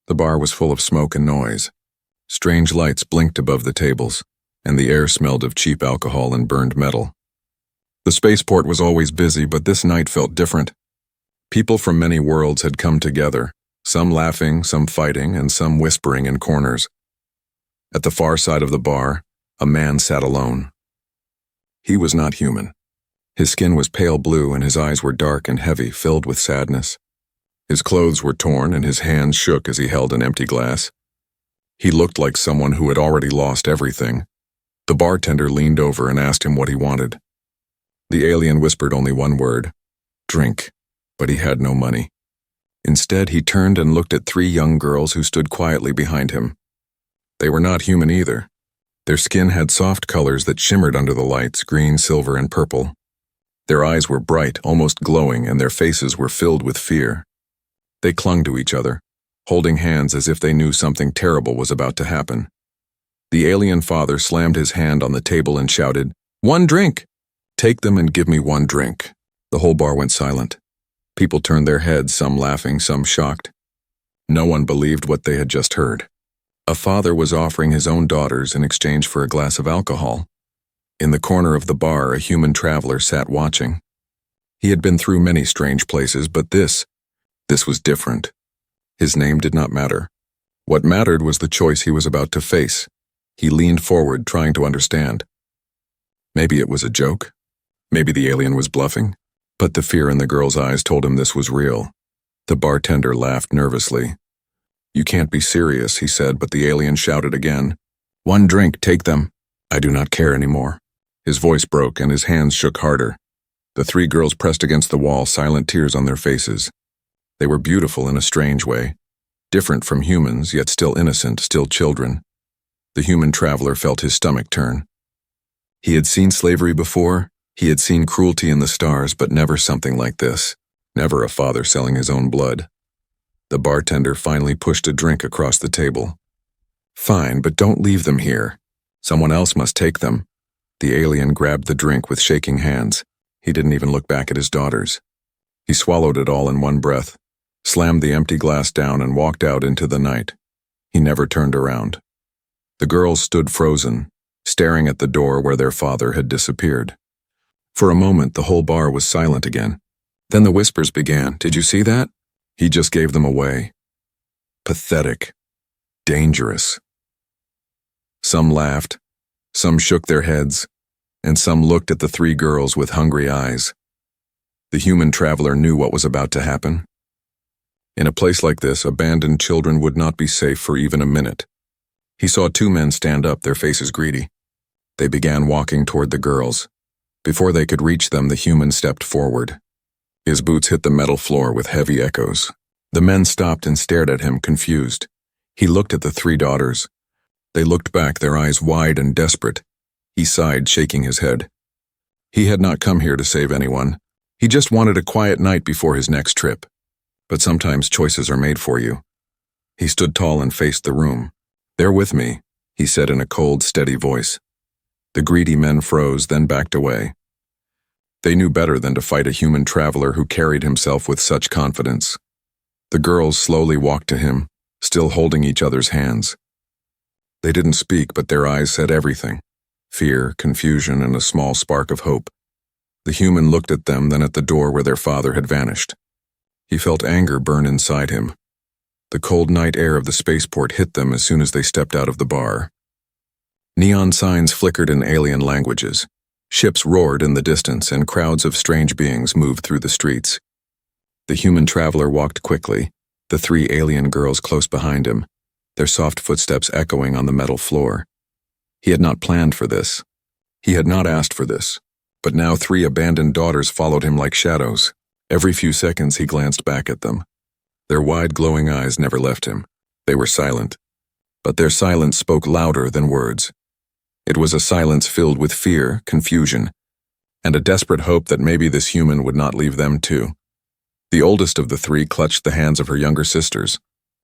The bar was full of smoke and noise. Strange lights blinked above the tables, and the air smelled of cheap alcohol and burned metal. The spaceport was always busy, but this night felt different. People from many worlds had come together, some laughing, some fighting, and some whispering in corners. At the far side of the bar, a man sat alone. He was not human. His skin was pale blue and his eyes were dark and heavy, filled with sadness. His clothes were torn and his hands shook as he held an empty glass. He looked like someone who had already lost everything. The bartender leaned over and asked him what he wanted. The alien whispered only one word, "Drink," but he had no money. Instead, he turned and looked at three young girls who stood quietly behind him. They were not human either. Their skin had soft colors that shimmered under the lights, green, silver, and purple. Their eyes were bright, almost glowing, and their faces were filled with fear. They clung to each other, holding hands as if they knew something terrible was about to happen. The alien father slammed his hand on the table and shouted, "One drink! Take them and give me one drink." The whole bar went silent. People turned their heads, some laughing, some shocked. No one believed what they had just heard. A father was offering his own daughters in exchange for a glass of alcohol. In the corner of the bar, a human traveler sat watching. He had been through many strange places, but this was different. His name did not matter. What mattered was the choice he was about to face. He leaned forward, trying to understand. Maybe it was a joke. Maybe the alien was bluffing. But the fear in the girl's eyes told him this was real. The bartender laughed nervously. "You can't be serious," he said, but the alien shouted again, "One drink, take them. I do not care anymore." His voice broke and his hands shook harder. The three girls pressed against the wall, silent tears on their faces. They were beautiful in a strange way, different from humans, yet still innocent, still children. The human traveler felt his stomach turn. He had seen slavery before, he had seen cruelty in the stars, but never something like this, never a father selling his own blood. The bartender finally pushed a drink across the table. "Fine, but don't leave them here. Someone else must take them." The alien grabbed the drink with shaking hands. He didn't even look back at his daughters. He swallowed it all in one breath, slammed the empty glass down and walked out into the night. He never turned around. The girls stood frozen, staring at the door where their father had disappeared. For a moment, the whole bar was silent again. Then the whispers began. "Did you see that? He just gave them away. Pathetic. Dangerous." Some laughed, some shook their heads, and some looked at the three girls with hungry eyes. The human traveler knew what was about to happen. In a place like this, abandoned children would not be safe for even a minute. He saw two men stand up, their faces greedy. They began walking toward the girls. Before they could reach them, the human stepped forward. His boots hit the metal floor with heavy echoes. The men stopped and stared at him, confused. He looked at the three daughters. They looked back, their eyes wide and desperate. He sighed, shaking his head. He had not come here to save anyone. He just wanted a quiet night before his next trip. But sometimes choices are made for you. He stood tall and faced the room. "They're with me," he said in a cold, steady voice. The greedy men froze, then backed away. They knew better than to fight a human traveler who carried himself with such confidence. The girls slowly walked to him, still holding each other's hands. They didn't speak, but their eyes said everything. Fear, confusion, and a small spark of hope. The human looked at them, then at the door where their father had vanished. He felt anger burn inside him. The cold night air of the spaceport hit them as soon as they stepped out of the bar. Neon signs flickered in alien languages. Ships roared in the distance, and crowds of strange beings moved through the streets. The human traveler walked quickly, the three alien girls close behind him, their soft footsteps echoing on the metal floor. He had not planned for this. He had not asked for this. But now three abandoned daughters followed him like shadows. Every few seconds he glanced back at them. Their wide glowing eyes never left him. They were silent. But their silence spoke louder than words. It was a silence filled with fear, confusion, and a desperate hope that maybe this human would not leave them too. The oldest of the three clutched the hands of her younger sisters.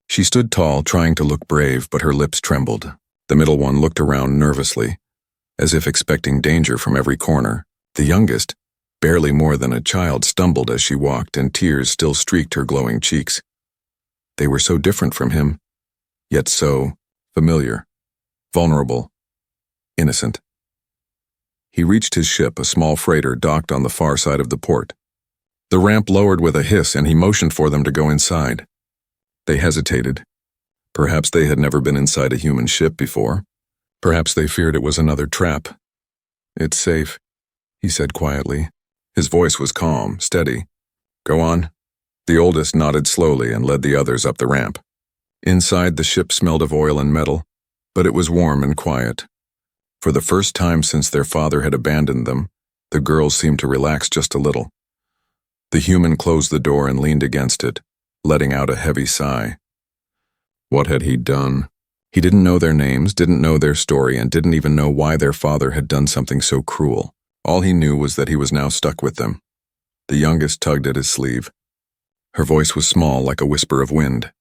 She stood tall, trying to look brave, but her lips trembled. The middle one looked around nervously, as if expecting danger from every corner. The youngest, barely more than a child, stumbled as she walked, and tears still streaked her glowing cheeks. They were so different from him, yet so familiar, vulnerable, innocent. He reached his ship, a small freighter docked on the far side of the port. The ramp lowered with a hiss, and he motioned for them to go inside. They hesitated. Perhaps they had never been inside a human ship before. Perhaps they feared it was another trap. "It's safe," he said quietly. His voice was calm, steady. "Go on." The oldest nodded slowly and led the others up the ramp. Inside, the ship smelled of oil and metal, but it was warm and quiet. For the first time since their father had abandoned them, the girls seemed to relax just a little. The human closed the door and leaned against it, letting out a heavy sigh. What had he done? He didn't know their names, didn't know their story, and didn't even know why their father had done something so cruel. All he knew was that he was now stuck with them. The youngest tugged at his sleeve. Her voice was small, like a whisper of wind.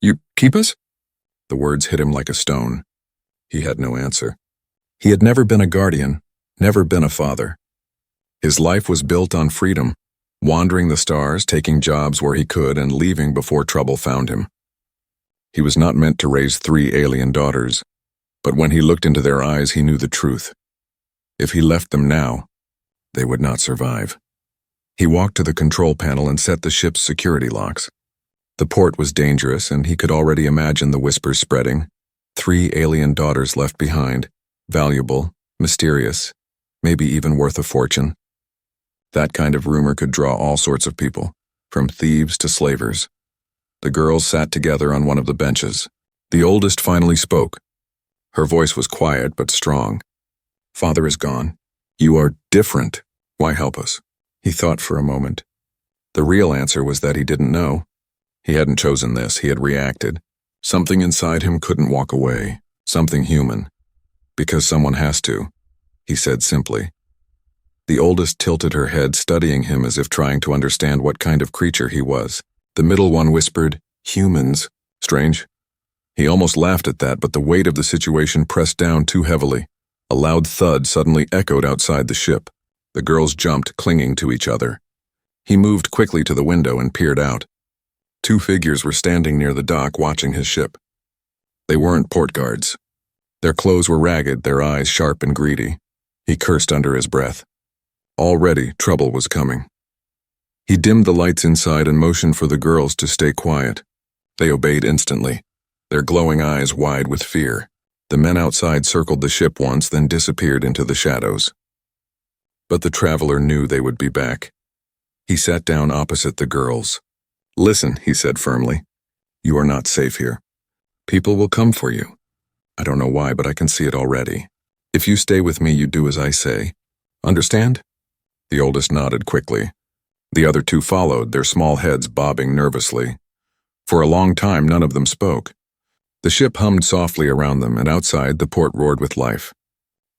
"You keep us?" The words hit him like a stone. He had no answer. He had never been a guardian, never been a father. His life was built on freedom, wandering the stars, taking jobs where he could, and leaving before trouble found him. He was not meant to raise 3 alien daughters, but when he looked into their eyes, he knew the truth. If he left them now, they would not survive. He walked to the control panel and set the ship's security locks. The port was dangerous, and he could already imagine the whispers spreading. 3 alien daughters left behind, valuable, mysterious, maybe even worth a fortune. That kind of rumor could draw all sorts of people, from thieves to slavers. The girls sat together on one of the benches. The oldest finally spoke. Her voice was quiet but strong. "Father is gone. You are different. Why help us?" He thought for a moment. The real answer was that he didn't know. He hadn't chosen this, he had reacted. Something inside him couldn't walk away, something human. "Because someone has to," he said simply. The oldest tilted her head, studying him as if trying to understand what kind of creature he was. The middle one whispered, "Humans. Strange." He almost laughed at that, but the weight of the situation pressed down too heavily. A loud thud suddenly echoed outside the ship. The girls jumped, clinging to each other. He moved quickly to the window and peered out. 2 figures were standing near the dock watching his ship. They weren't port guards. Their clothes were ragged, their eyes sharp and greedy. He cursed under his breath. Already, trouble was coming. He dimmed the lights inside and motioned for the girls to stay quiet. They obeyed instantly, their glowing eyes wide with fear. The men outside circled the ship once, then disappeared into the shadows. But the traveler knew they would be back. He sat down opposite the girls. "Listen," he said firmly. "You are not safe here. People will come for you. I don't know why, but I can see it already. If you stay with me, you do as I say. Understand?" The oldest nodded quickly. The other 2 followed, their small heads bobbing nervously. For a long time, none of them spoke. The ship hummed softly around them, and outside, the port roared with life.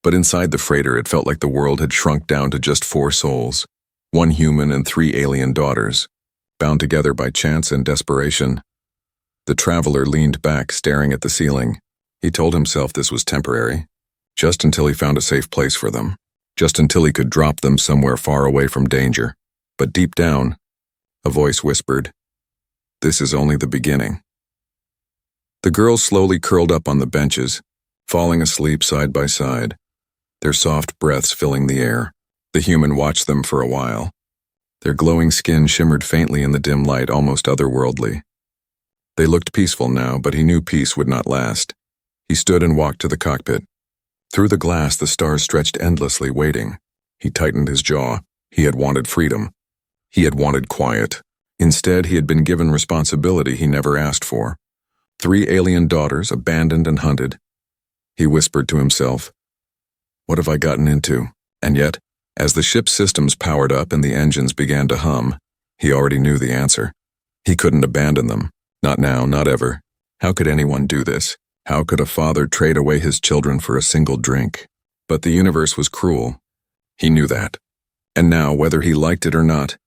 But inside the freighter, it felt like the world had shrunk down to just 4 souls, 1 human and 3 alien daughters, bound together by chance and desperation. The traveler leaned back, staring at the ceiling. He told himself this was temporary, just until he found a safe place for them, just until he could drop them somewhere far away from danger. But deep down, a voice whispered, "This is only the beginning." The girls slowly curled up on the benches, falling asleep side by side, their soft breaths filling the air. The human watched them for a while. Their glowing skin shimmered faintly in the dim light, almost otherworldly. They looked peaceful now, but he knew peace would not last. He stood and walked to the cockpit. Through the glass, the stars stretched endlessly, waiting. He tightened his jaw. He had wanted freedom. He had wanted quiet. Instead, he had been given responsibility he never asked for. 3 alien daughters, abandoned and hunted. He whispered to himself, "What have I gotten into?" And yet, as the ship's systems powered up and the engines began to hum, he already knew the answer. He couldn't abandon them. Not now, not ever. How could anyone do this? How could a father trade away his children for a single drink? But the universe was cruel. He knew that. And now, whether he liked it or not,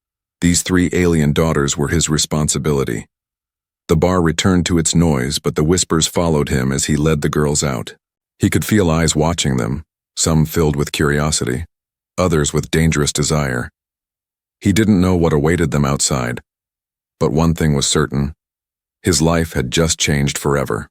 these 3 alien daughters were his responsibility. The bar returned to its noise, but the whispers followed him as he led the girls out. He could feel eyes watching them, some filled with curiosity, others with dangerous desire. He didn't know what awaited them outside, but one thing was certain. His life had just changed forever.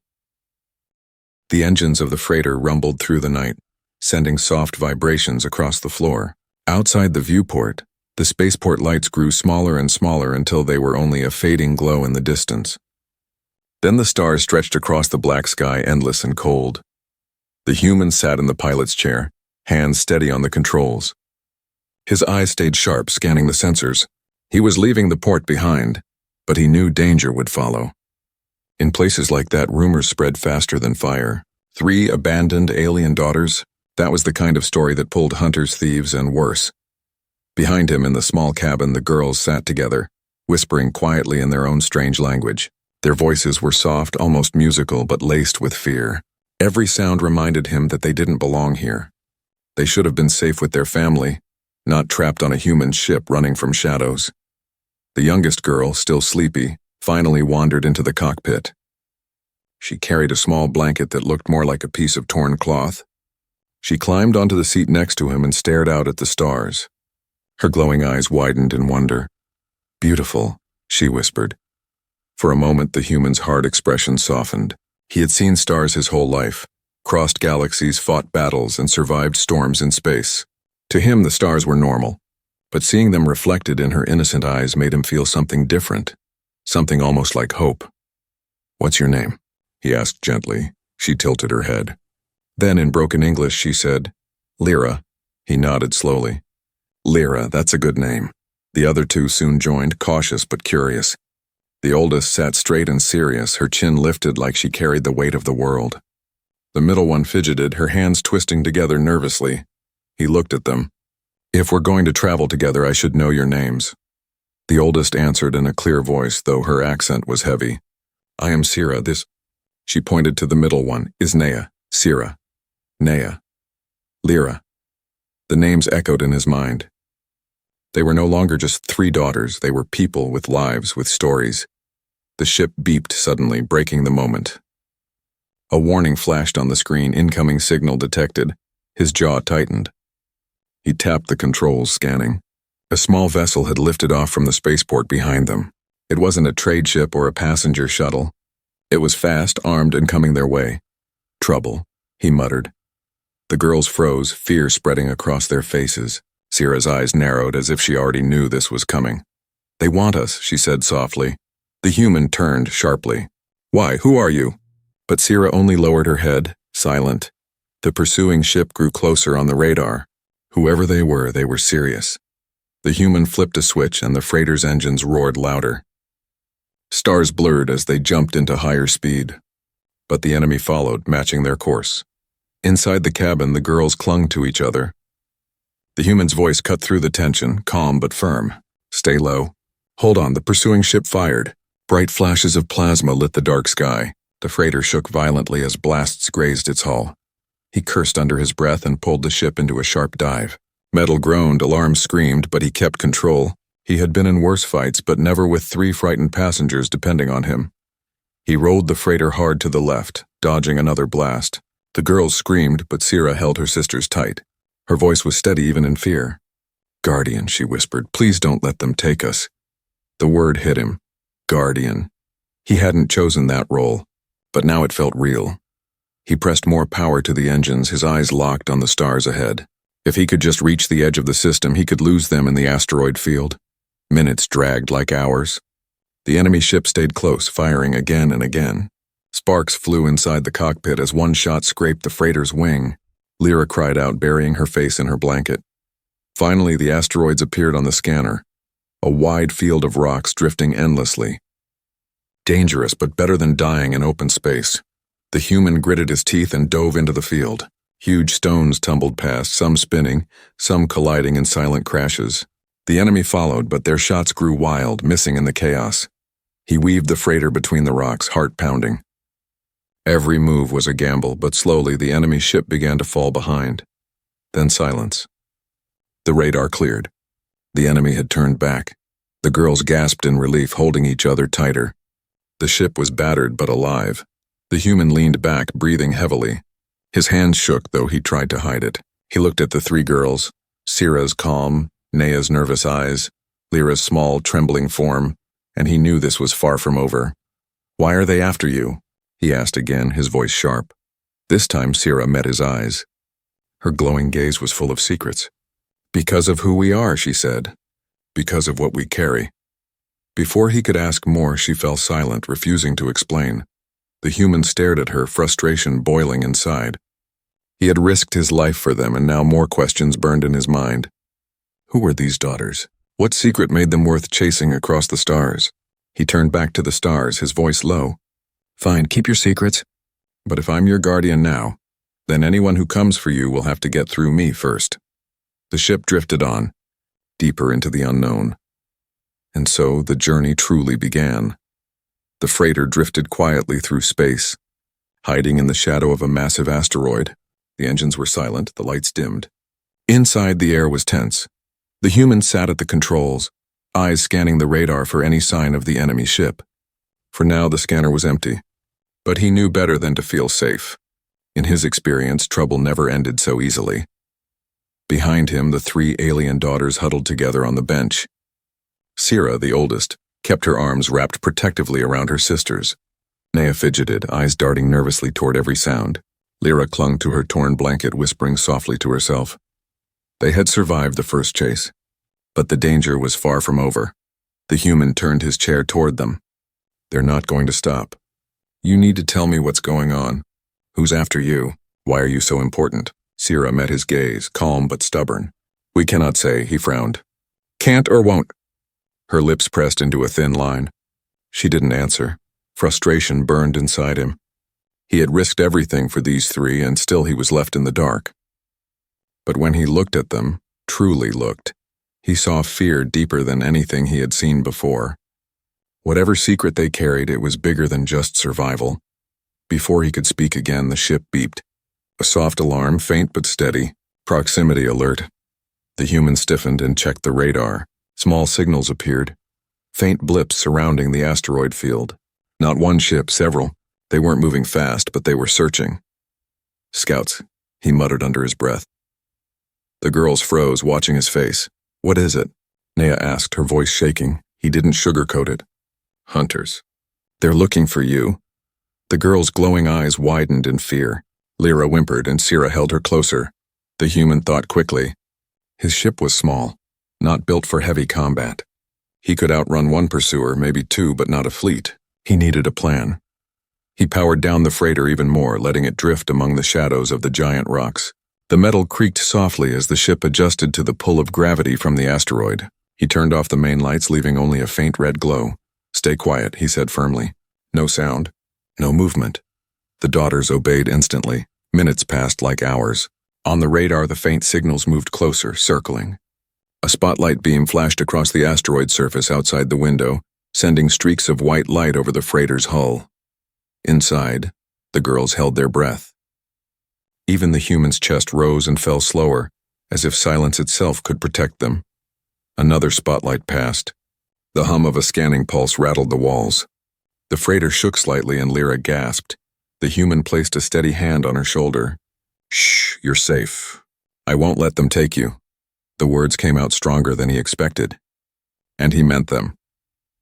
The engines of the freighter rumbled through the night, sending soft vibrations across the floor. Outside the viewport, the spaceport lights grew smaller and smaller until they were only a fading glow in the distance. Then the stars stretched across the black sky, endless and cold. The human sat in the pilot's chair, hands steady on the controls. His eyes stayed sharp, scanning the sensors. He was leaving the port behind, but he knew danger would follow. In places like that, rumors spread faster than fire. 3 abandoned alien daughters, that was the kind of story that pulled hunters, thieves, and worse. Behind him in the small cabin, the girls sat together, whispering quietly in their own strange language. Their voices were soft, almost musical, but laced with fear. Every sound reminded him that they didn't belong here. They should have been safe with their family, not trapped on a human ship running from shadows. The youngest girl, still sleepy, finally wandered into the cockpit. She carried a small blanket that looked more like a piece of torn cloth. She climbed onto the seat next to him and stared out at the stars. Her glowing eyes widened in wonder. "Beautiful," she whispered. For a moment, the human's hard expression softened. He had seen stars his whole life, crossed galaxies, fought battles, and survived storms in space. To him, the stars were normal, but seeing them reflected in her innocent eyes made him feel something different, something almost like hope. "What's your name?" he asked gently. She tilted her head. Then, in broken English, she said, "Lyra." He nodded slowly. "Lyra, that's a good name." The other 2 soon joined, cautious but curious. The oldest sat straight and serious, her chin lifted like she carried the weight of the world. The middle one fidgeted, her hands twisting together nervously. He looked at them. "If we're going to travel together, I should know your names." The oldest answered in a clear voice, though her accent was heavy. "I am Sira, this—" She pointed to the middle one. "Is Nea, Sira, Nea, Lyra." The names echoed in his mind. They were no longer just 3 daughters, they were people with lives, with stories. The ship beeped suddenly, breaking the moment. A warning flashed on the screen, incoming signal detected. His jaw tightened. He tapped the controls, scanning. A small vessel had lifted off from the spaceport behind them. It wasn't a trade ship or a passenger shuttle. It was fast, armed, and coming their way. "Trouble," he muttered. The girls froze, fear spreading across their faces. Sira's eyes narrowed as if she already knew this was coming. "They want us," she said softly. The human turned sharply. "Why, who are you?" But Sira only lowered her head, silent. The pursuing ship grew closer on the radar. Whoever they were serious. The human flipped a switch and the freighter's engines roared louder. Stars blurred as they jumped into higher speed. But the enemy followed, matching their course. Inside the cabin, the girls clung to each other. The human's voice cut through the tension, calm but firm. "Stay low. Hold on, the pursuing ship fired." Bright flashes of plasma lit the dark sky. The freighter shook violently as blasts grazed its hull. He cursed under his breath and pulled the ship into a sharp dive. Metal groaned, alarms screamed, but he kept control. He had been in worse fights, but never with 3 frightened passengers depending on him. He rolled the freighter hard to the left, dodging another blast. The girls screamed, but Sira held her sisters tight. Her voice was steady even in fear. "Guardian," she whispered, "please don't let them take us." The word hit him. Guardian. He hadn't chosen that role, but now it felt real. He pressed more power to the engines, his eyes locked on the stars ahead. If he could just reach the edge of the system, he could lose them in the asteroid field. Minutes dragged like hours. The enemy ship stayed close, firing again and again. Sparks flew inside the cockpit as one shot scraped the freighter's wing. Lyra cried out, burying her face in her blanket. Finally, the asteroids appeared on the scanner, a wide field of rocks drifting endlessly. Dangerous, but better than dying in open space. The human gritted his teeth and dove into the field. Huge stones tumbled past, some spinning, some colliding in silent crashes. The enemy followed, but their shots grew wild, missing in the chaos. He weaved the freighter between the rocks, heart pounding. Every move was a gamble, but slowly the enemy ship began to fall behind. Then silence. The radar cleared. The enemy had turned back. The girls gasped in relief, holding each other tighter. The ship was battered but alive. The human leaned back, breathing heavily. His hands shook, though he tried to hide it. He looked at the 3 girls, Sira's calm, Nea's nervous eyes, Lyra's small, trembling form, and he knew this was far from over. "Why are they after you?" he asked again, his voice sharp. This time Sierra met his eyes. Her glowing gaze was full of secrets. "Because of who we are," she said. "Because of what we carry." Before he could ask more, she fell silent, refusing to explain. The human stared at her, frustration boiling inside. He had risked his life for them, and now more questions burned in his mind. Who were these daughters? What secret made them worth chasing across the stars? He turned back to the stars, his voice low. "Fine, keep your secrets. But if I'm your guardian now, then anyone who comes for you will have to get through me first." The ship drifted on, deeper into the unknown. And so the journey truly began. The freighter drifted quietly through space, hiding in the shadow of a massive asteroid. The engines were silent, the lights dimmed. Inside, the air was tense. The human sat at the controls, eyes scanning the radar for any sign of the enemy ship. For now, the scanner was empty. But he knew better than to feel safe. In his experience, trouble never ended so easily. Behind him, the three alien daughters huddled together on the bench. Sierra, the oldest, kept her arms wrapped protectively around her sisters. Nea fidgeted, eyes darting nervously toward every sound. Lyra clung to her torn blanket, whispering softly to herself. They had survived the first chase, but the danger was far from over. The human turned his chair toward them. "They're not going to stop. You need to tell me what's going on. Who's after you? Why are you so important?" Sierra met his gaze, calm but stubborn. "We cannot say," he frowned. "Can't or won't?" Her lips pressed into a thin line. She didn't answer. Frustration burned inside him. He had risked everything for these three, and still he was left in the dark. But when he looked at them, truly looked, he saw fear deeper than anything he had seen before. Whatever secret they carried, it was bigger than just survival. Before he could speak again, the ship beeped. A soft alarm, faint but steady. Proximity alert. The human stiffened and checked the radar. Small signals appeared. Faint blips surrounding the asteroid field. Not one ship, several. They weren't moving fast, but they were searching. "Scouts," he muttered under his breath. The girls froze, watching his face. "What is it?" Nea asked, her voice shaking. He didn't sugarcoat it. "Hunters. They're looking for you." The girl's glowing eyes widened in fear. Lyra whimpered, and Sierra held her closer. The human thought quickly. His ship was small, not built for heavy combat. He could outrun one pursuer, maybe two, but not a fleet. He needed a plan. He powered down the freighter even more, letting it drift among the shadows of the giant rocks. The metal creaked softly as the ship adjusted to the pull of gravity from the asteroid. He turned off the main lights, leaving only a faint red glow. "Stay quiet," he said firmly. "No sound. No movement." The daughters obeyed instantly. Minutes passed like hours. On the radar, the faint signals moved closer, circling. A spotlight beam flashed across the asteroid surface outside the window, sending streaks of white light over the freighter's hull. Inside, the girls held their breath. Even the human's chest rose and fell slower, as if silence itself could protect them. Another spotlight passed. The hum of a scanning pulse rattled the walls. The freighter shook slightly and Lyra gasped. The human placed a steady hand on her shoulder. "Shh, you're safe. I won't let them take you." The words came out stronger than he expected. And he meant them.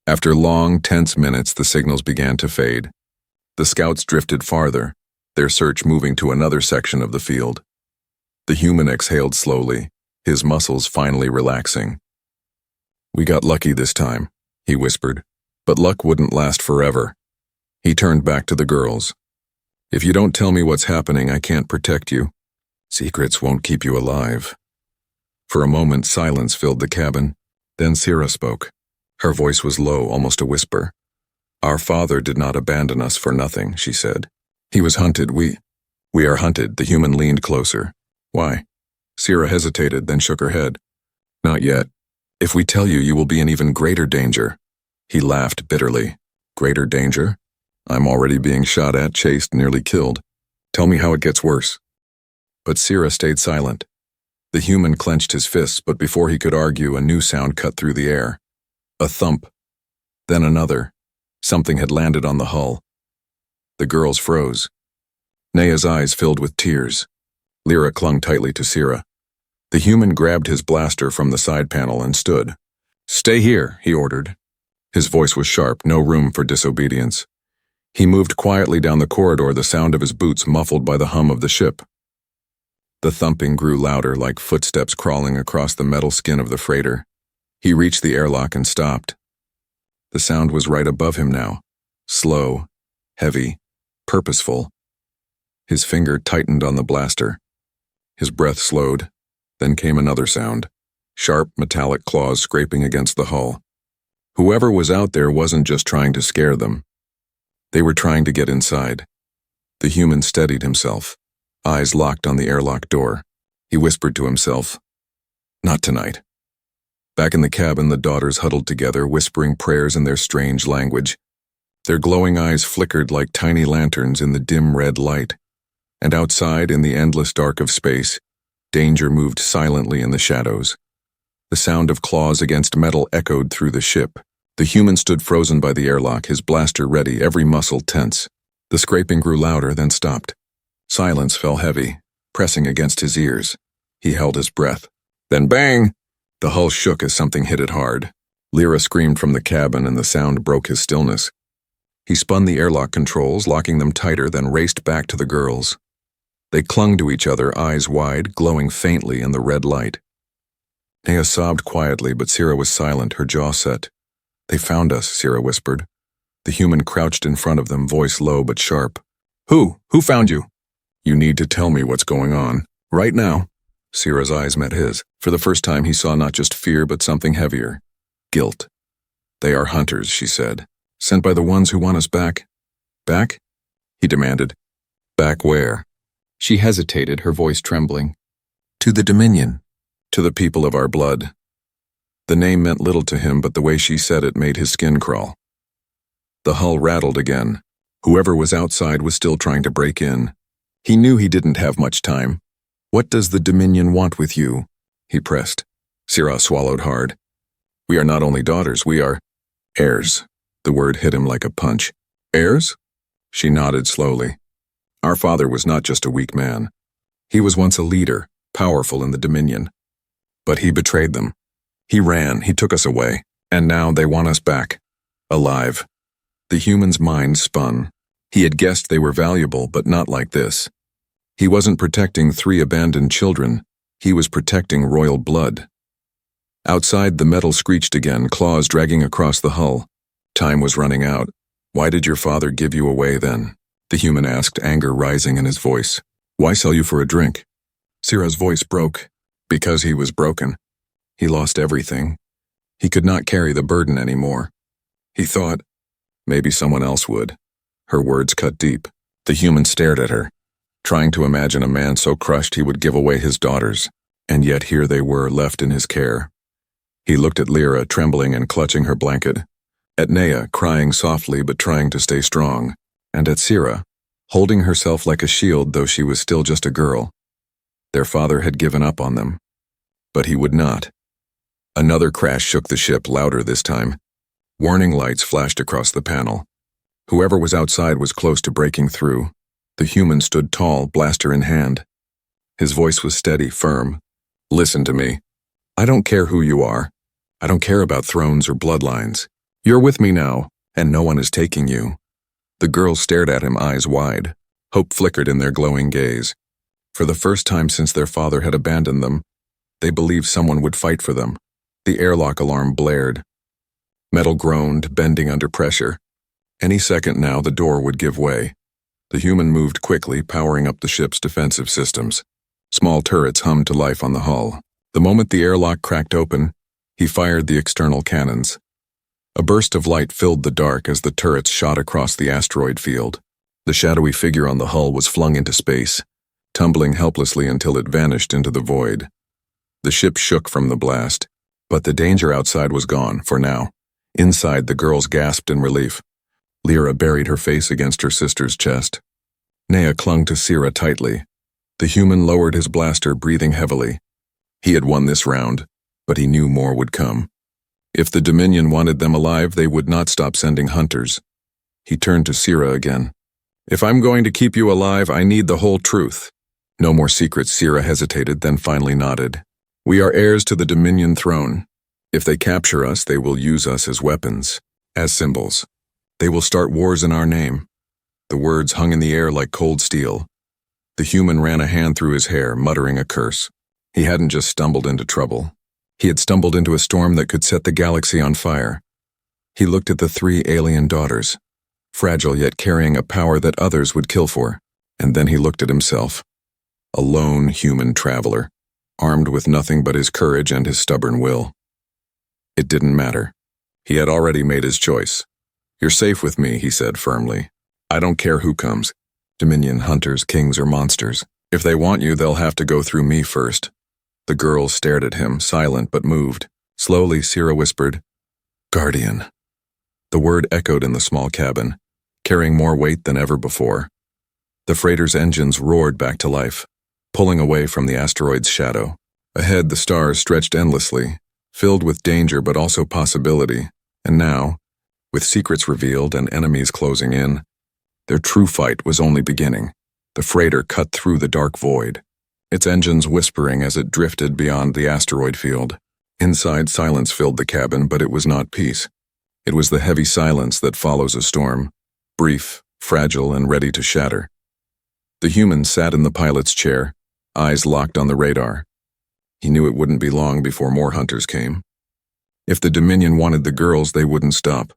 After long, tense minutes, the signals began to fade. The scouts drifted farther, their search moving to another section of the field. The human exhaled slowly, his muscles finally relaxing. "We got lucky this time," he whispered, "but luck wouldn't last forever." He turned back to the girls. "If you don't tell me what's happening, I can't protect you. Secrets won't keep you alive." For a moment, silence filled the cabin. Then Sierra spoke. Her voice was low, almost a whisper. "Our father did not abandon us for nothing," she said. "He was hunted. We are hunted." The human leaned closer. "Why?" Sierra hesitated, then shook her head. "Not yet. If we tell you, you will be in even greater danger." He laughed bitterly. "Greater danger? I'm already being shot at, chased, nearly killed. Tell me how it gets worse." But Sierra stayed silent. The human clenched his fists, but before he could argue, a new sound cut through the air. A thump. Then another. Something had landed on the hull. The girls froze. Nea's eyes filled with tears. Lyra clung tightly to Sierra. The human grabbed his blaster from the side panel and stood. "Stay here," he ordered. His voice was sharp, no room for disobedience. He moved quietly down the corridor, the sound of his boots muffled by the hum of the ship. The thumping grew louder, like footsteps crawling across the metal skin of the freighter. He reached the airlock and stopped. The sound was right above him now, slow, heavy, purposeful. His finger tightened on the blaster. His breath slowed. Then came another sound, sharp metallic claws scraping against the hull. Whoever was out there wasn't just trying to scare them. They were trying to get inside. The human steadied himself, eyes locked on the airlock door. He whispered to himself, "Not tonight." Back in the cabin, the daughters huddled together, whispering prayers in their strange language. Their glowing eyes flickered like tiny lanterns in the dim red light. And outside, in the endless dark of space, danger moved silently in the shadows. The sound of claws against metal echoed through the ship. The human stood frozen by the airlock, his blaster ready, every muscle tense. The scraping grew louder, then stopped. Silence fell heavy, pressing against his ears. He held his breath. Then bang! The hull shook as something hit it hard. Lyra screamed from the cabin, and the sound broke his stillness. He spun the airlock controls, locking them tighter, then raced back to the girls. They clung to each other, eyes wide, glowing faintly in the red light. Nea sobbed quietly, but Sierra was silent, her jaw set. "They found us," Sierra whispered. The human crouched in front of them, voice low but sharp. Who? Who found you?" "You need to tell me what's going on. Right now." Sierra's eyes met his. For the first time he saw not just fear but something heavier. Guilt. "They are hunters," she said. "Sent by the ones who want us back." "Back?" he demanded. "Back where?" She hesitated, her voice trembling. "To the Dominion. To the people of our blood." The name meant little to him, but the way she said it made his skin crawl. The hull rattled again. Whoever was outside was still trying to break in. He knew he didn't have much time. "What does the Dominion want with you?" he pressed. Sierra swallowed hard. "We are not only daughters, we are heirs." The word hit him like a punch. "Heirs?" She nodded slowly. "Our father was not just a weak man. He was once a leader, powerful in the Dominion. But he betrayed them. He ran, he took us away, and now they want us back. Alive." The human's mind spun. He had guessed they were valuable, but not like this. He wasn't protecting 3 abandoned children. He was protecting royal blood. Outside, the metal screeched again, claws dragging across the hull. Time was running out. "Why did your father give you away then?" the human asked, anger rising in his voice. "Why sell you for a drink?" Sierra's voice broke. "Because he was broken. He lost everything. He could not carry the burden anymore. He thought maybe someone else would." Her words cut deep. The human stared at her, trying to imagine a man so crushed he would give away his daughters, and yet here they were, left in his care. He looked at Lyra, trembling and clutching her blanket, at Nea, crying softly but trying to stay strong, and at Sierra, holding herself like a shield though she was still just a girl. Their father had given up on them, but he would not. Another crash shook the ship, louder this time. Warning lights flashed across the panel. Whoever was outside was close to breaking through. The human stood tall, blaster in hand. His voice was steady, firm. "Listen to me. I don't care who you are. I don't care about thrones or bloodlines. You're with me now, and no one is taking you." The girls stared at him, eyes wide. Hope flickered in their glowing gaze. For the first time since their father had abandoned them, they believed someone would fight for them. The airlock alarm blared. Metal groaned, bending under pressure. Any second now, the door would give way. The human moved quickly, powering up the ship's defensive systems. Small turrets hummed to life on the hull. The moment the airlock cracked open, he fired the external cannons. A burst of light filled the dark as the turrets shot across the asteroid field. The shadowy figure on the hull was flung into space, tumbling helplessly until it vanished into the void. The ship shook from the blast, but the danger outside was gone, for now. Inside, the girls gasped in relief. Lyra buried her face against her sister's chest. Nea clung to Sierra tightly. The human lowered his blaster, breathing heavily. He had won this round, but he knew more would come. If the Dominion wanted them alive, they would not stop sending hunters. He turned to Sierra again. "If I'm going to keep you alive, I need the whole truth." "No more secrets," Sierra hesitated, then finally nodded. "We are heirs to the Dominion throne. If they capture us, they will use us as weapons, as symbols. They will start wars in our name. The words hung in the air like cold steel. The human ran a hand through his hair, muttering a curse. He hadn't just stumbled into trouble. He had stumbled into a storm that could set the galaxy on fire. He looked at the 3 alien daughters, fragile yet carrying a power that others would kill for. And then he looked at himself, a lone human traveler, armed with nothing but his courage and his stubborn will. It didn't matter. He had already made his choice. "You're safe with me," he said firmly. "I don't care who comes. Dominion, hunters, kings, or monsters. If they want you, they'll have to go through me first." The girls stared at him, silent but moved. Slowly, Sierra whispered, "Guardian." The word echoed in the small cabin, carrying more weight than ever before. The freighter's engines roared back to life, pulling away from the asteroid's shadow. Ahead, the stars stretched endlessly, filled with danger but also possibility. And now, with secrets revealed and enemies closing in, their true fight was only beginning. The freighter cut through the dark void, its engines whispering as it drifted beyond the asteroid field. Inside, silence filled the cabin, but it was not peace. It was the heavy silence that follows a storm, brief, fragile, and ready to shatter. The human sat in the pilot's chair, eyes locked on the radar. He knew it wouldn't be long before more hunters came. If the Dominion wanted the girls, they wouldn't stop.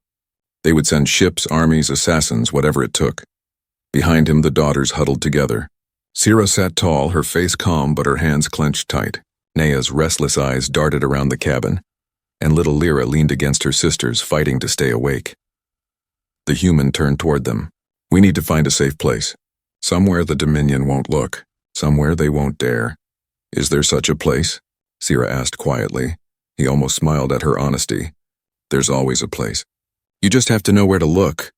They would send ships, armies, assassins, whatever it took. Behind him, the daughters huddled together. Sierra sat tall, her face calm but her hands clenched tight. Nea's restless eyes darted around the cabin, and little Lyra leaned against her sisters, fighting to stay awake. The human turned toward them. "We need to find a safe place. Somewhere the Dominion won't look. Somewhere they won't dare." "Is there such a place?" Sierra asked quietly. He almost smiled at her honesty. "There's always a place. You just have to know where to look."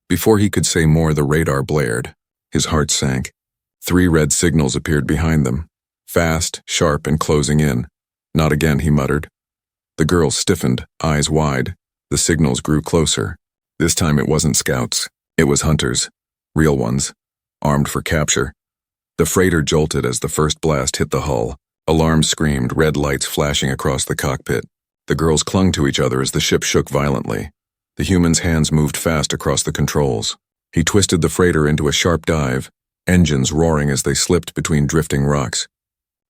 Before he could say more, the radar blared. His heart sank. 3 red signals appeared behind them, fast, sharp, and closing in. "Not again," he muttered. The girls stiffened, eyes wide. The signals grew closer. This time it wasn't scouts. It was hunters. Real ones, armed for capture. The freighter jolted as the first blast hit the hull. Alarms screamed, red lights flashing across the cockpit. The girls clung to each other as the ship shook violently. The human's hands moved fast across the controls. He twisted the freighter into a sharp dive, engines roaring as they slipped between drifting rocks.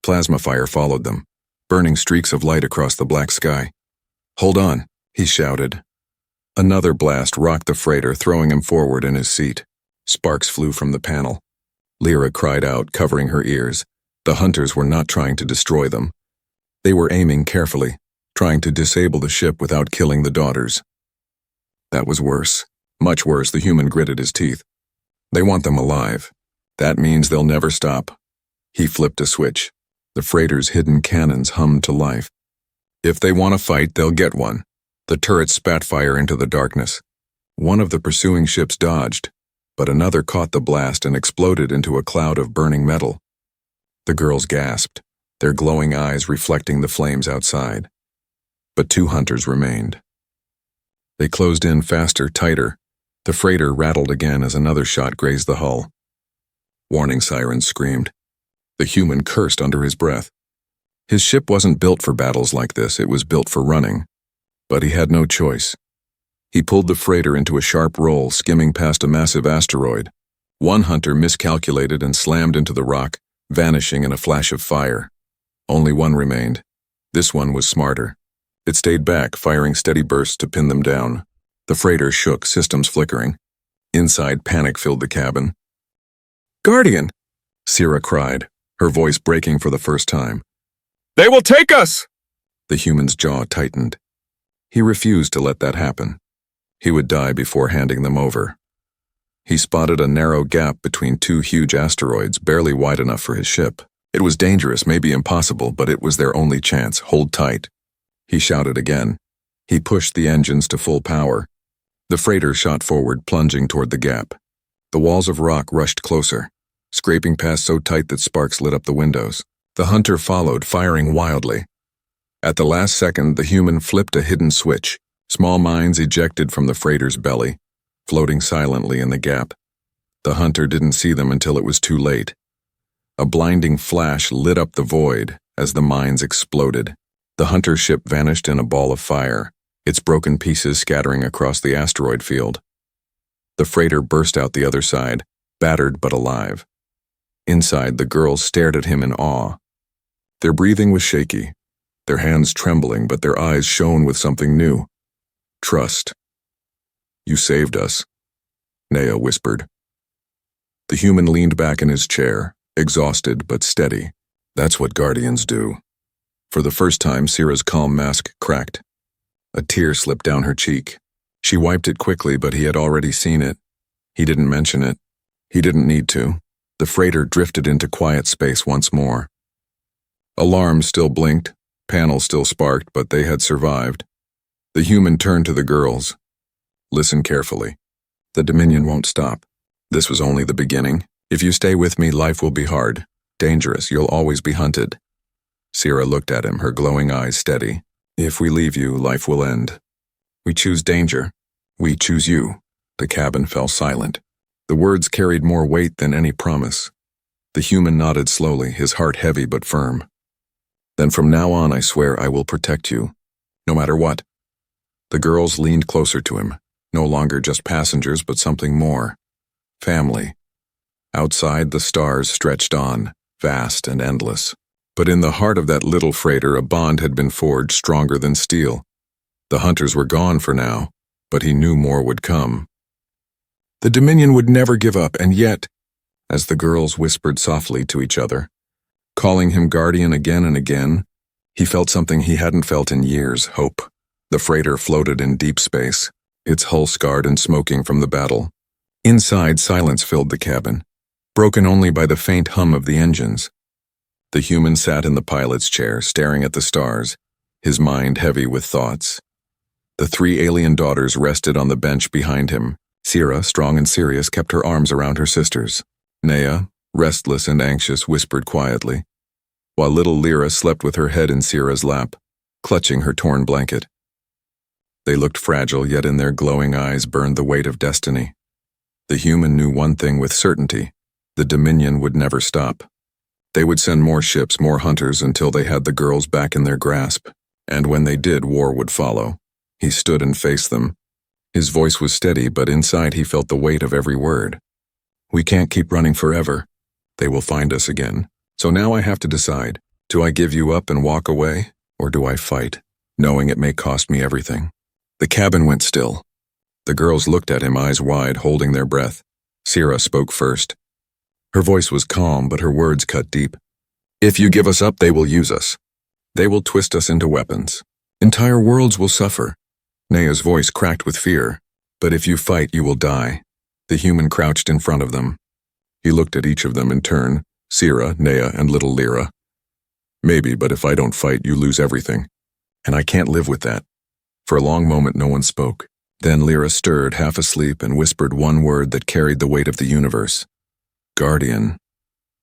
Plasma fire followed them, burning streaks of light across the black sky. "Hold on," he shouted. Another blast rocked the freighter, throwing him forward in his seat. Sparks flew from the panel. Lyra cried out, covering her ears. The hunters were not trying to destroy them. They were aiming carefully, trying to disable the ship without killing the daughters. That was worse. Much worse, the human gritted his teeth. They want them alive. That means they'll never stop. He flipped a switch. The freighter's hidden cannons hummed to life. If they want to fight, they'll get one. The turret spat fire into the darkness. One of the pursuing ships dodged, but another caught the blast and exploded into a cloud of burning metal. The girls gasped, their glowing eyes reflecting the flames outside. But 2 hunters remained. They closed in faster, tighter. The freighter rattled again as another shot grazed the hull. Warning sirens screamed. The human cursed under his breath. His ship wasn't built for battles like this, it was built for running. But he had no choice. He pulled the freighter into a sharp roll, skimming past a massive asteroid. One hunter miscalculated and slammed into the rock, vanishing in a flash of fire. Only one remained. This one was smarter. It stayed back, firing steady bursts to pin them down. The freighter shook, systems flickering. Inside, panic filled the cabin. "Guardian!" Sierra cried, her voice breaking for the first time. "They will take us!" The human's jaw tightened. He refused to let that happen. He would die before handing them over. He spotted a narrow gap between 2 huge asteroids, barely wide enough for his ship. It was dangerous, maybe impossible, but it was their only chance. Hold tight. He shouted again. He pushed the engines to full power. The freighter shot forward, plunging toward the gap. The walls of rock rushed closer, scraping past so tight that sparks lit up the windows. The hunter followed, firing wildly. At the last second, the human flipped a hidden switch. Small mines ejected from the freighter's belly, floating silently in the gap. The hunter didn't see them until it was too late. A blinding flash lit up the void as the mines exploded. The hunter ship vanished in a ball of fire, its broken pieces scattering across the asteroid field. The freighter burst out the other side, battered but alive. Inside, the girls stared at him in awe. Their breathing was shaky, their hands trembling, but their eyes shone with something new. Trust. You saved us, Naya whispered. The human leaned back in his chair, exhausted but steady. That's what guardians do. For the first time, Sierra's calm mask cracked. A tear slipped down her cheek. She wiped it quickly, but he had already seen it. He didn't mention it. He didn't need to. The freighter drifted into quiet space once more. Alarms still blinked, panels still sparked, but they had survived. The human turned to the girls. Listen carefully. The Dominion won't stop. This was only the beginning. If you stay with me, life will be hard, dangerous, you'll always be hunted. Sierra looked at him, her glowing eyes steady. If we leave you, life will end. We choose danger. We choose you. The cabin fell silent. The words carried more weight than any promise. The human nodded slowly, his heart heavy but firm. Then from now on, I swear I will protect you, no matter what. The girls leaned closer to him, no longer just passengers but something more. Family. Outside, the stars stretched on, vast and endless. But in the heart of that little freighter, a bond had been forged stronger than steel. The hunters were gone for now, but he knew more would come. The Dominion would never give up, and yet, as the girls whispered softly to each other, calling him guardian again and again, he felt something he hadn't felt in years, hope. The freighter floated in deep space, its hull scarred and smoking from the battle. Inside, silence filled the cabin, broken only by the faint hum of the engines. The human sat in the pilot's chair, staring at the stars, his mind heavy with thoughts. The three alien daughters rested on the bench behind him. Sierra, strong and serious, kept her arms around her sisters. Naya, restless and anxious, whispered quietly, while little Lyra slept with her head in Sierra's lap, clutching her torn blanket. They looked fragile, yet in their glowing eyes burned the weight of destiny. The human knew one thing with certainty: the Dominion would never stop. They would send more ships, more hunters, until they had the girls back in their grasp. And when they did, war would follow. He stood and faced them. His voice was steady, but inside he felt the weight of every word. We can't keep running forever. They will find us again. So now I have to decide. Do I give you up and walk away, or do I fight, knowing it may cost me everything? The cabin went still. The girls looked at him, eyes wide, holding their breath. Sierra spoke first. Her voice was calm, but her words cut deep. If you give us up, they will use us. They will twist us into weapons. Entire worlds will suffer. Naya's voice cracked with fear. But if you fight, you will die. The human crouched in front of them. He looked at each of them in turn, Sierra, Naya, and little Lyra. Maybe, but if I don't fight, you lose everything. And I can't live with that. For a long moment, no one spoke. Then Lyra stirred, half asleep, and whispered one word that carried the weight of the universe. Guardian.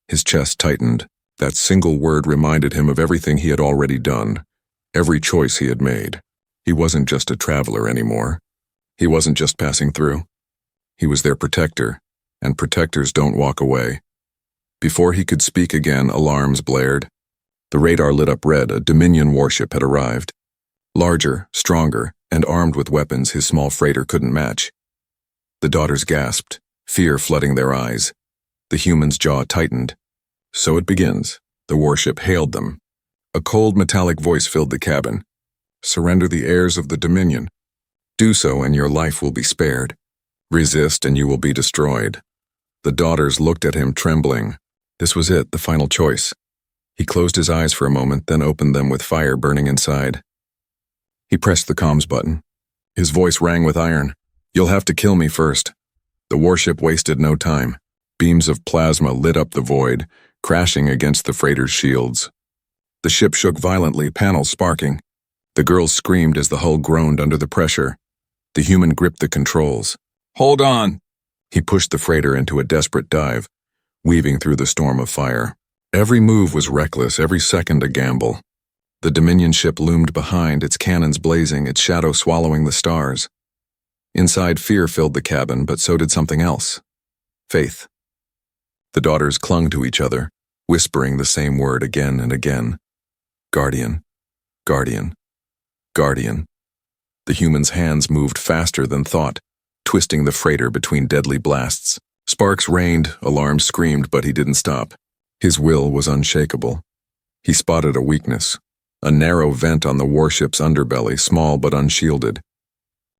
His chest tightened. That single word reminded him of everything he had already done, every choice he had made. He wasn't just a traveler anymore. He wasn't just passing through. He was their protector, and protectors don't walk away. Before he could speak again, alarms blared. The radar lit up red. A Dominion warship had arrived. Larger, stronger, and armed with weapons his small freighter couldn't match. The daughters gasped, fear flooding their eyes. The human's jaw tightened. So it begins. The warship hailed them. A cold metallic voice filled the cabin. Surrender the heirs of the Dominion. Do so and your life will be spared. Resist and you will be destroyed. The daughters looked at him, trembling. This was it, the final choice. He closed his eyes for a moment, then opened them with fire burning inside. He pressed the comms button. His voice rang with iron. You'll have to kill me first. The warship wasted no time. Beams of plasma lit up the void, crashing against the freighter's shields. The ship shook violently, panels sparking. The girls screamed as the hull groaned under the pressure. The human gripped the controls. Hold on! He pushed the freighter into a desperate dive, weaving through the storm of fire. Every move was reckless, every second a gamble. The Dominion ship loomed behind, its cannons blazing, its shadow swallowing the stars. Inside, fear filled the cabin, but so did something else. Faith. The daughters clung to each other, whispering the same word again and again. Guardian. Guardian. Guardian. The human's hands moved faster than thought, twisting the freighter between deadly blasts. Sparks rained, alarms screamed, but he didn't stop. His will was unshakable. He spotted a weakness, a narrow vent on the warship's underbelly, small but unshielded.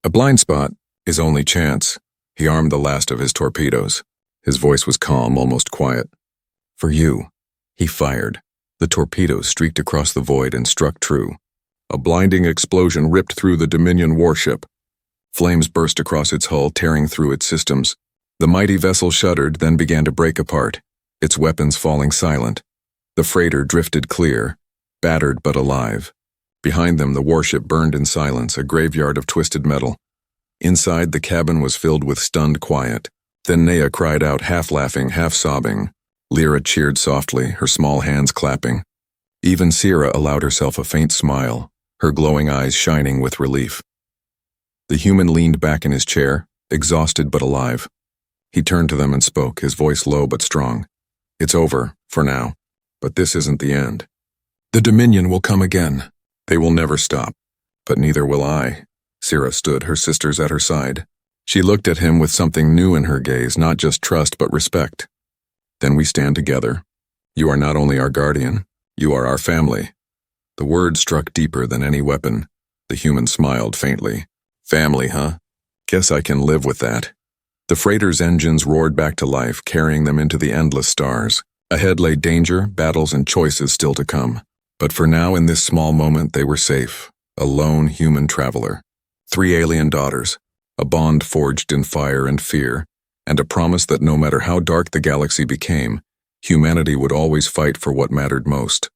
A blind spot, his only chance. He armed the last of his torpedoes. His voice was calm, almost quiet. "For you." He fired. The torpedoes streaked across the void and struck true. A blinding explosion ripped through the Dominion warship. Flames burst across its hull, tearing through its systems. The mighty vessel shuddered, then began to break apart, its weapons falling silent. The freighter drifted clear, battered but alive. Behind them, the warship burned in silence, a graveyard of twisted metal. Inside, the cabin was filled with stunned quiet. Then Nea cried out, half laughing, half sobbing. Lyra cheered softly, her small hands clapping. Even Sierra allowed herself a faint smile, her glowing eyes shining with relief. The human leaned back in his chair, exhausted but alive. He turned to them and spoke, his voice low but strong. "It's over, for now. But this isn't the end. The Dominion will come again. They will never stop. But neither will I." Sierra stood, her sisters at her side. She looked at him with something new in her gaze, not just trust but respect. "Then we stand together. You are not only our guardian, you are our family." The word struck deeper than any weapon. The human smiled faintly. "Family, huh? Guess I can live with that." The freighter's engines roared back to life, carrying them into the endless stars. Ahead lay danger, battles, and choices still to come. But for now, in this small moment, they were safe. A lone human traveler. 3 alien daughters. A bond forged in fire and fear. And a promise that no matter how dark the galaxy became, humanity would always fight for what mattered most.